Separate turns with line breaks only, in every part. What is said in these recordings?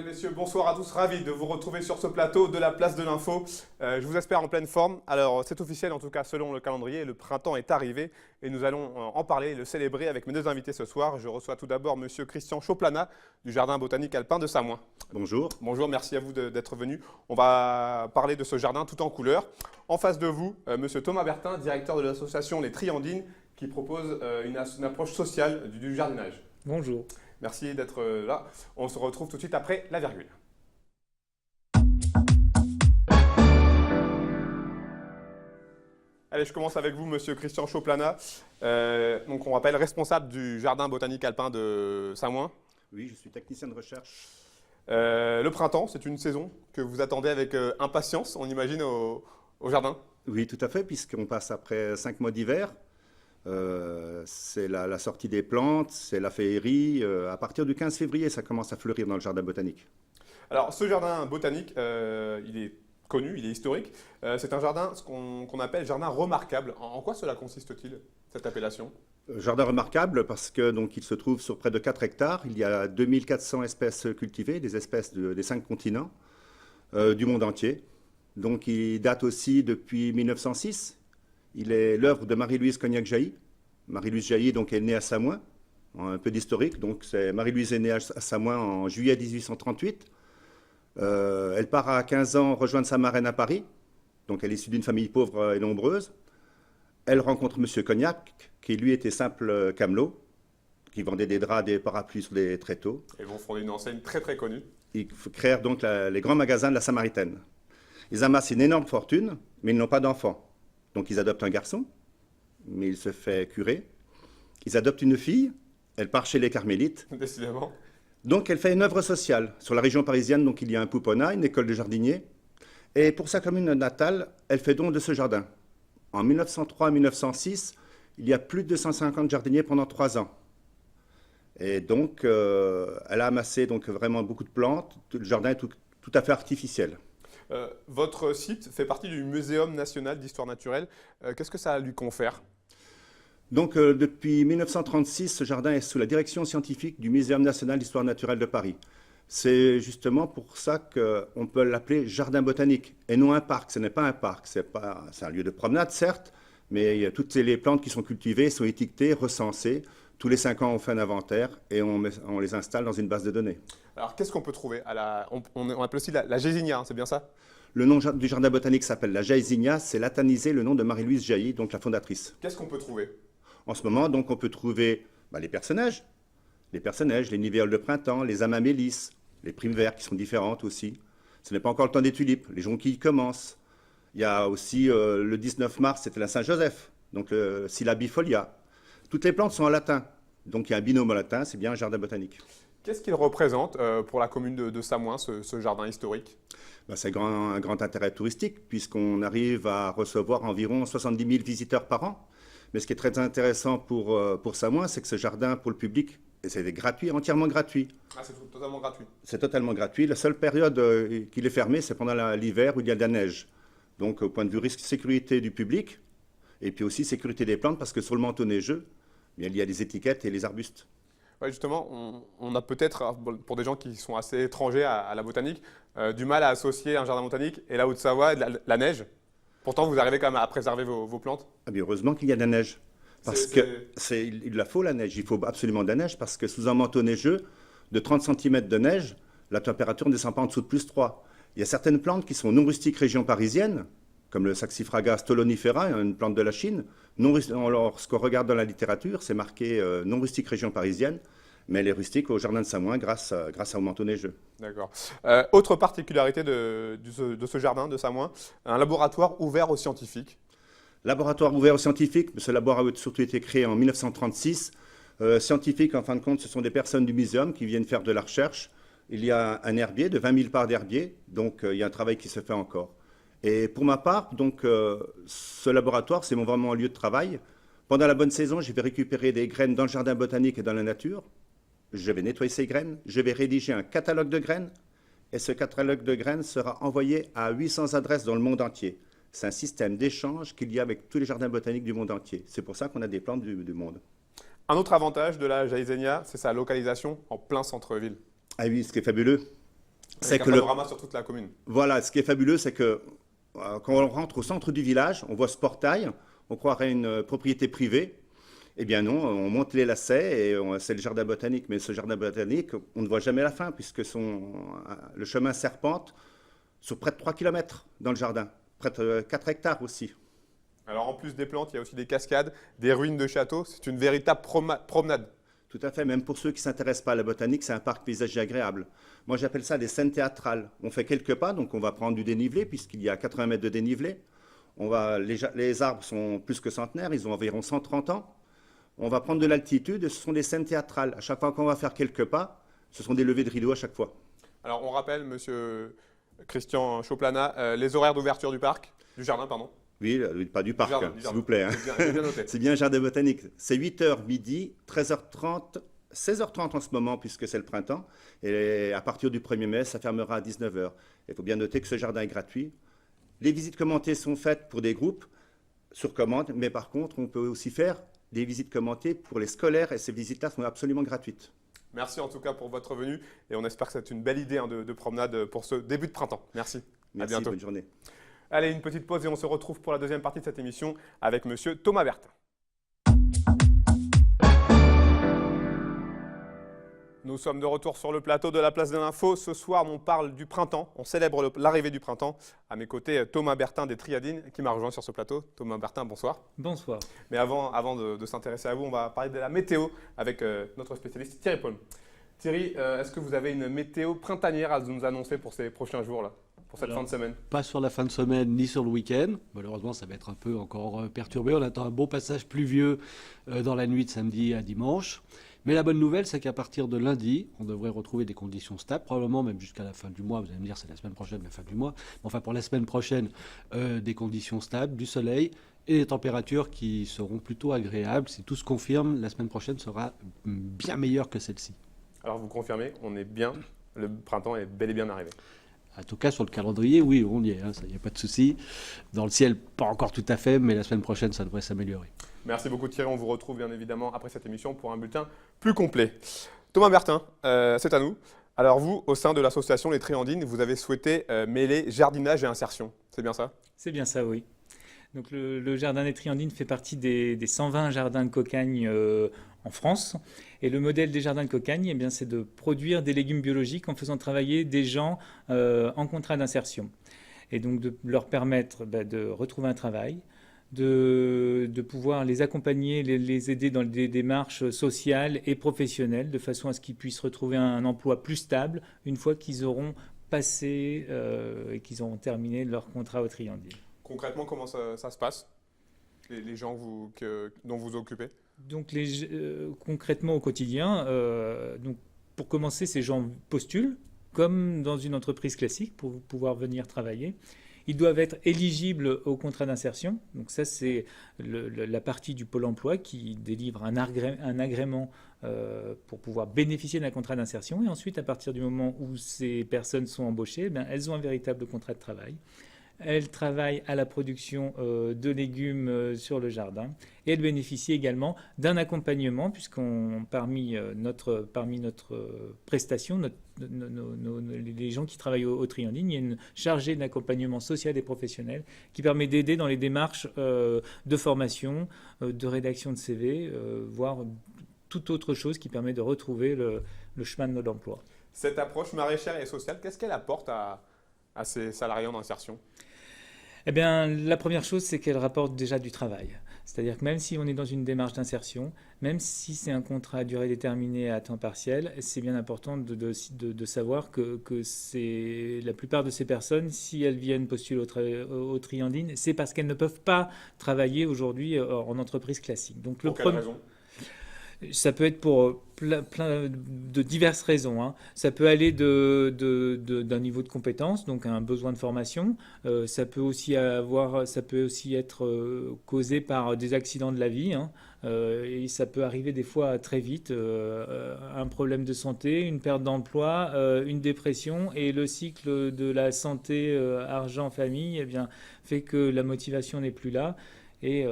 messieurs, bonsoir à tous, ravi de vous retrouver sur ce plateau de la place de l'info. Je vous espère en pleine forme. Alors c'est officiel en tout cas selon le calendrier, le printemps est arrivé et nous allons en parler, le célébrer avec mes deux invités ce soir. Je reçois tout d'abord monsieur Christian Chauplana du Jardin botanique alpin de Samoin.
Bonjour.
Bonjour, merci à vous d'être venu. On va parler de ce jardin tout en couleurs. En face de vous, monsieur Thomas Bertin, directeur de l'association Les Triandines qui propose une approche sociale du jardinage.
Bonjour.
Merci d'être là. On se retrouve tout de suite après la virgule. Allez, je commence avec vous, monsieur Christian Chauplana. Donc, on rappelle responsable du Jardin botanique alpin de Samoin.
Oui, je suis technicien de recherche.
Le printemps, c'est une saison que vous attendez avec impatience, on imagine, au jardin.
Oui, tout à fait, puisqu'on passe après 5 mois d'hiver. C'est la sortie des plantes, c'est la féerie. À partir du 15 février, ça commence à fleurir dans le jardin botanique.
Alors, ce jardin botanique, il est connu, il est historique. C'est un jardin, ce qu'on appelle jardin remarquable. En quoi cela consiste-t-il, cette appellation?
Jardin remarquable parce que donc il se trouve sur près de 4 hectares. Il y a 2400 espèces cultivées, des espèces des 5 continents, du monde entier. Donc il date aussi depuis 1906. Il est l'œuvre de Marie-Louise Cognac-Jailly. Marie-Louise Jailly donc, est née à Samoin, un peu d'historique. Donc Marie-Louise est née à Samoin en juillet 1838. Elle part à 15 ans rejoindre sa marraine à Paris. Donc elle est issue d'une famille pauvre et nombreuse. Elle rencontre M. Cognac, qui lui était simple camelot, qui vendait des draps, des parapluies sur des tréteaux.
Ils vont fonder une enseigne très très connue.
Ils créèrent donc les grands magasins de la Samaritaine. Ils amassent une énorme fortune, mais ils n'ont pas d'enfants. Donc ils adoptent un garçon, mais il se fait curer. Ils adoptent une fille, elle part chez les carmélites.
Décidément.
Donc elle fait une œuvre sociale. Sur la région parisienne, donc, il y a un pouponat, une école de jardiniers. Et pour sa commune natale, elle fait don de ce jardin. En 1903-1906, il y a plus de 250 jardiniers pendant 3 ans. Et donc elle a amassé donc, vraiment beaucoup de plantes. Le jardin est tout à fait artificiel.
Votre site fait partie du Muséum national d'histoire naturelle. Qu'est-ce que ça lui confère?
Donc, depuis 1936, ce jardin est sous la direction scientifique du Muséum national d'histoire naturelle de Paris. C'est justement pour ça qu'on peut l'appeler jardin botanique et non un parc. Ce n'est pas un parc, c'est un lieu de promenade, certes, mais toutes les plantes qui sont cultivées sont étiquetées, recensées. Tous les 5 ans, on fait un inventaire et on les installe dans une base de données.
Alors, qu'est-ce qu'on peut trouver on appelle aussi la Gésinia, hein, c'est bien ça?
Le nom du jardin botanique s'appelle la Jaisinia, c'est latanisé le nom de Marie-Louise Jailly, donc la fondatrice.
Qu'est-ce qu'on peut trouver?
En ce moment, donc, on peut trouver les personnages, les nivéoles de printemps, les amamélis, les primes verts qui sont différentes aussi. Ce n'est pas encore le temps des tulipes, les jonquilles commencent. Il y a aussi le 19 mars, c'était la Saint-Joseph, donc le Syllabifolia. Toutes les plantes sont en latin, donc il y a un binôme en latin, c'est bien un jardin botanique.
Qu'est-ce qu'il représente pour la commune de Samoin, ce jardin historique?
C'est un grand intérêt touristique, puisqu'on arrive à recevoir environ 70 000 visiteurs par an. Mais ce qui est très intéressant pour Samoin, c'est que ce jardin, pour le public, c'est gratuit, entièrement gratuit.
Ah, c'est totalement gratuit? C'est
totalement gratuit. La seule période qu'il est fermé, c'est pendant l'hiver où il y a de la neige. Donc, au point de vue risque sécurité du public, et puis aussi sécurité des plantes, parce que sur le manteau neigeux, il y a les étiquettes et les arbustes.
Oui, justement, on a peut-être, pour des gens qui sont assez étrangers à la botanique, du mal à associer un jardin botanique et la Haute-Savoie, la neige. Pourtant, vous arrivez quand même à préserver vos plantes?
Ah bien, heureusement qu'il y a de la neige. Parce qu'il la faut, la neige. Il faut absolument de la neige, parce que sous un manteau neigeux, de 30 cm de neige, la température ne descend pas en dessous de +3. Il y a certaines plantes qui sont non rustiques région parisienne, comme le Saxifraga stolonifera, une plante de la Chine. Lorsqu'on regarde dans la littérature, c'est marqué non rustique région parisienne, mais elle est rustique au jardin de Samoin grâce au manteau neigeux. D'accord.
Autre particularité de ce jardin de Samoin, un laboratoire ouvert aux scientifiques.
Laboratoire ouvert aux scientifiques, ce laboratoire a surtout été créé en 1936. Scientifiques, en fin de compte, ce sont des personnes du muséum qui viennent faire de la recherche. Il y a un herbier de 20 000 parts d'herbier, donc il y a un travail qui se fait encore. Et pour ma part, donc, ce laboratoire, c'est vraiment un lieu de travail. Pendant la bonne saison, je vais récupérer des graines dans le jardin botanique et dans la nature. Je vais nettoyer ces graines, je vais rédiger un catalogue de graines, et ce catalogue de graines sera envoyé à 800 adresses dans le monde entier. C'est un système d'échange qu'il y a avec tous les jardins botaniques du monde entier. C'est pour ça qu'on a des plantes du monde.
Un autre avantage de la Jaisinia, c'est sa localisation en plein centre-ville.
Ah oui, ce qui est fabuleux, c'est
Avec un
que
panorama sur toute la commune.
voilà, ce qui est fabuleux, c'est que quand on rentre au centre du village, on voit ce portail, on croirait une propriété privée. Eh bien non, on monte les lacets et c'est le jardin botanique. Mais ce jardin botanique, on ne voit jamais la fin puisque le chemin serpente sur près de 3 km dans le jardin, près de 4 hectares aussi.
Alors en plus des plantes, il y a aussi des cascades, des ruines de châteaux. C'est une véritable promenade.
Tout à fait, même pour ceux qui ne s'intéressent pas à la botanique, c'est un parc paysager agréable. Moi j'appelle ça des scènes théâtrales. On fait quelques pas, donc on va prendre du dénivelé puisqu'il y a 80 mètres de dénivelé. Les arbres sont plus que centenaires, ils ont environ 130 ans. On va prendre de l'altitude et ce sont des scènes théâtrales. À chaque fois qu'on va faire quelques pas, ce sont des levées de rideau à chaque fois.
Alors on rappelle, monsieur Christian Chauplana, les horaires d'ouverture du jardin, pardon.
Oui, pas du parc,
Du
s'il
jardin.
vous plaît. Hein.
J'ai bien noté.
C'est bien un jardin botanique. C'est 8h midi, 13h30, 16h30 en ce moment puisque c'est le printemps. Et à partir du 1er mai, ça fermera à 19h. Il faut bien noter que ce jardin est gratuit. Les visites commentées sont faites pour des groupes sur commande, mais par contre, on peut aussi faire des visites commentées pour les scolaires et ces visites-là sont absolument gratuites.
Merci en tout cas pour votre venue et on espère que c'est une belle idée de promenade pour ce début de printemps. Merci.
Merci,
à bientôt.
bonne journée.
Allez, une petite pause et on se retrouve pour la deuxième partie de cette émission avec monsieur Thomas Bertin. Nous sommes de retour sur le plateau de la place de l'Info. Ce soir, on parle du printemps. On célèbre l'arrivée du printemps. À mes côtés, Thomas Bertin des Triadines qui m'a rejoint sur ce plateau. Thomas Bertin, bonsoir.
Bonsoir.
Mais avant de s'intéresser à vous, on va parler de la météo avec notre spécialiste Thierry Paul. Thierry, est-ce que vous avez une météo printanière à nous annoncer pour ces prochains jours, là, pour cette fin de semaine?
Pas sur la fin de semaine ni sur le week-end. Malheureusement, ça va être un peu encore perturbé. On attend un beau passage pluvieux dans la nuit de samedi à dimanche. Mais la bonne nouvelle, c'est qu'à partir de lundi, on devrait retrouver des conditions stables, probablement même jusqu'à la fin du mois. Vous allez me dire, c'est la semaine prochaine, la fin du mois. Enfin, pour la semaine prochaine, des conditions stables, du soleil et des températures qui seront plutôt agréables. Si tout se confirme, la semaine prochaine sera bien meilleure que celle-ci.
Alors, vous confirmez, on est bien, le printemps est bel et bien arrivé.
En tout cas, sur le calendrier, oui, on y est, hein, ça, il n'y a pas de souci. Dans le ciel, pas encore tout à fait, mais la semaine prochaine, ça devrait s'améliorer.
Merci beaucoup Thierry, on vous retrouve bien évidemment après cette émission pour un bulletin plus complet. Thomas Bertin, c'est à nous. Alors vous, au sein de l'association Les Triandines, vous avez souhaité mêler jardinage et insertion, c'est bien ça?
C'est bien ça, oui. Donc le jardin des Triandines fait partie des 120 jardins de cocagne en France. Et le modèle des jardins de cocagne, eh bien, c'est de produire des légumes biologiques en faisant travailler des gens en contrat d'insertion. Et donc de leur permettre de retrouver un travail, de pouvoir les accompagner, les aider dans des démarches sociales et professionnelles, de façon à ce qu'ils puissent retrouver un emploi plus stable une fois qu'ils auront passé et qu'ils auront terminé leur contrat aux Triandines.
Concrètement, comment ça se passe, les gens dont vous vous occupez?
Donc concrètement au quotidien, donc pour commencer, ces gens postulent comme dans une entreprise classique pour pouvoir venir travailler. Ils doivent être éligibles au contrat d'insertion. Donc ça, c'est la partie du Pôle emploi qui délivre un agrément pour pouvoir bénéficier d'un contrat d'insertion. Et ensuite, à partir du moment où ces personnes sont embauchées, elles ont un véritable contrat de travail. Elles travaillent à la production de légumes sur le jardin et elles bénéficient également d'un accompagnement puisqu'on parmi notre prestation, les gens qui travaillent aux Triandines, il y a une chargée d'accompagnement social et professionnel qui permet d'aider dans les démarches de formation, de rédaction de CV, voire toute autre chose qui permet de retrouver le chemin de l'emploi.
Cette approche maraîchère et sociale, qu'est-ce qu'elle apporte à ces salariés en insertion?
Eh bien, la première chose, c'est qu'elle rapporte déjà du travail. C'est-à-dire que même si on est dans une démarche d'insertion, même si c'est un contrat à durée déterminée à temps partiel, c'est bien important de savoir que c'est la plupart de ces personnes, si elles viennent postuler aux Triandines, c'est parce qu'elles ne peuvent pas travailler aujourd'hui en entreprise classique. Donc,
pour quelle raison?
Ça peut être pour plein de diverses raisons, hein. Ça peut aller d'un niveau de compétence, donc un besoin de formation. Ça peut aussi être causé par des accidents de la vie, hein. Et ça peut arriver des fois très vite. Un problème de santé, une perte d'emploi, une dépression, et le cycle de la santé, argent, famille, eh bien, fait que la motivation n'est plus là. et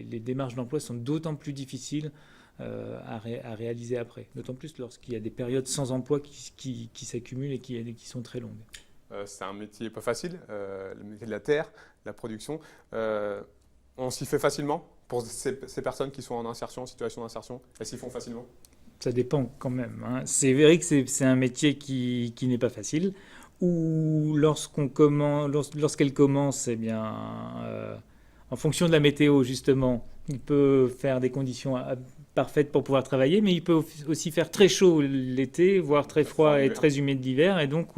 les démarches d'emploi sont d'autant plus difficiles à réaliser après, d'autant plus lorsqu'il y a des périodes sans emploi qui s'accumulent et qui sont très longues.
C'est un métier pas facile, le métier de la terre, de la production. On s'y fait facilement pour ces personnes qui sont en insertion, en situation d'insertion. Elles s'y font facilement?
Ça dépend quand même, hein. C'est vrai que c'est un métier qui n'est pas facile, ou lorsqu'elle commence, eh bien, en fonction de la météo, justement, il peut faire des conditions parfaites pour pouvoir travailler, mais il peut aussi faire très chaud l'été, voire très froid et très humide l'hiver, et donc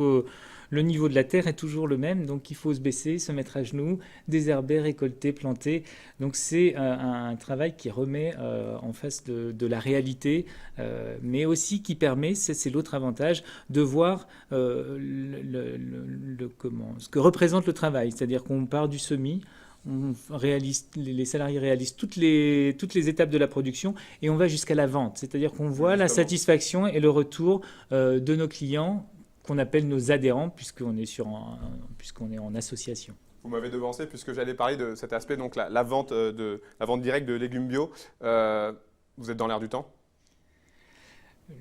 le niveau de la terre est toujours le même, donc il faut se baisser, se mettre à genoux, désherber, récolter, planter. Donc c'est un travail qui remet en face de la réalité, mais aussi qui permet, c'est l'autre avantage, de voir ce que représente le travail. C'est-à-dire qu'on part du semis, les salariés réalisent toutes les étapes de la production et on va jusqu'à la vente. C'est-à-dire qu'on voit la satisfaction et le retour de nos clients, qu'on appelle nos adhérents, puisqu'on est en association.
Vous m'avez devancé puisque j'allais parler de cet aspect, donc la vente directe de légumes bio. Vous êtes dans l'air du temps?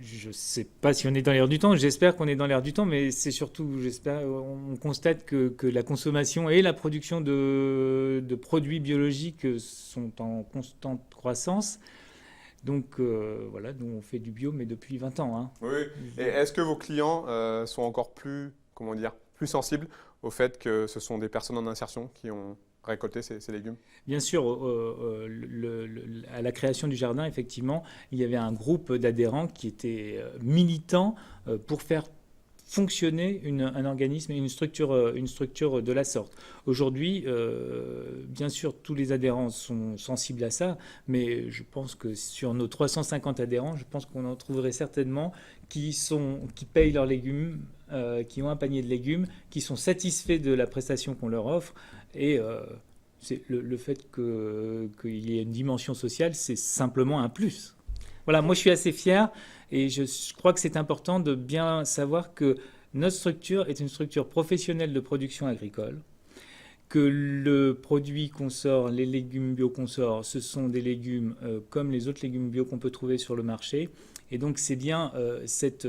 Je ne sais pas si on est dans l'air du temps, j'espère qu'on est dans l'air du temps, mais c'est surtout, on constate que la consommation et la production de produits biologiques sont en constante croissance. Donc voilà, nous on fait du bio, mais depuis 20 ans. Hein.
Oui. Et est-ce que vos clients sont encore plus sensibles au fait que ce sont des personnes en insertion qui ont récolté ces légumes?
Bien sûr, à la création du jardin, effectivement, il y avait un groupe d'adhérents qui étaient militants pour faire fonctionner un organisme et une structure de la sorte. Aujourd'hui, bien sûr, tous les adhérents sont sensibles à ça, mais je pense que sur nos 350 adhérents, je pense qu'on en trouverait certainement qui payent leurs légumes, qui ont un panier de légumes, qui sont satisfaits de la prestation qu'on leur offre, et c'est le fait qu'il y ait une dimension sociale, c'est simplement un plus. Voilà, moi je suis assez fier et je crois que c'est important de bien savoir que notre structure est une structure professionnelle de production agricole, que le produit qu'on sort, les légumes bio qu'on sort, ce sont des légumes comme les autres légumes bio qu'on peut trouver sur le marché. Et donc c'est bien cette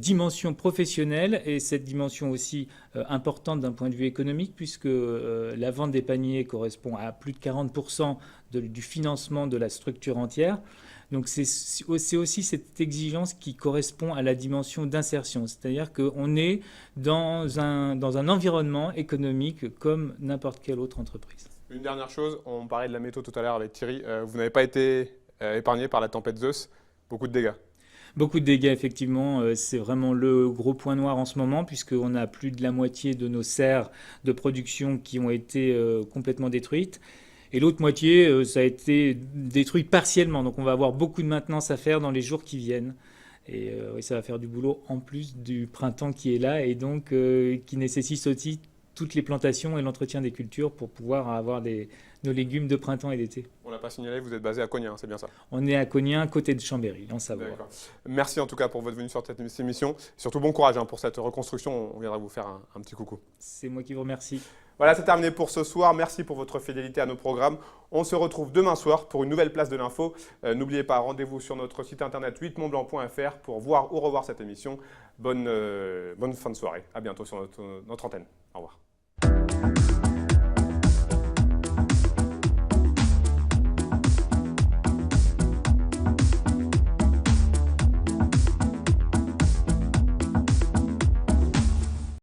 dimension professionnelle et cette dimension aussi importante d'un point de vue économique, puisque la vente des paniers correspond à plus de 40% du financement de la structure entière. Donc c'est aussi cette exigence qui correspond à la dimension d'insertion, c'est-à-dire qu'on est dans un environnement économique comme n'importe quelle autre entreprise.
Une dernière chose, on parlait de la météo tout à l'heure avec Thierry, vous n'avez pas été épargné par la tempête Zeus, beaucoup de dégâts.
Beaucoup de dégâts, effectivement, c'est vraiment le gros point noir en ce moment, puisqu'on a plus de la moitié de nos serres de production qui ont été complètement détruites. Et l'autre moitié, ça a été détruit partiellement. Donc on va avoir beaucoup de maintenance à faire dans les jours qui viennent. Et oui, ça va faire du boulot en plus du printemps qui est là et donc qui nécessite aussi toutes les plantations et l'entretien des cultures pour pouvoir avoir nos légumes de printemps et d'été.
On ne l'a pas signalé, vous êtes basé à Cognin, c'est bien ça?
On est à Cognin, côté de Chambéry, en Savoie.
D'accord. Merci en tout cas pour votre venue sur cette émission. Surtout bon courage pour cette reconstruction, on viendra vous faire un petit coucou.
C'est moi qui vous remercie.
Voilà, c'est terminé pour ce soir. Merci pour votre fidélité à nos programmes. On se retrouve demain soir pour une nouvelle place de l'info. N'oubliez pas, rendez-vous sur notre site internet 8montblanc.fr pour voir ou revoir cette émission. Bonne fin de soirée. À bientôt sur notre antenne. Au revoir.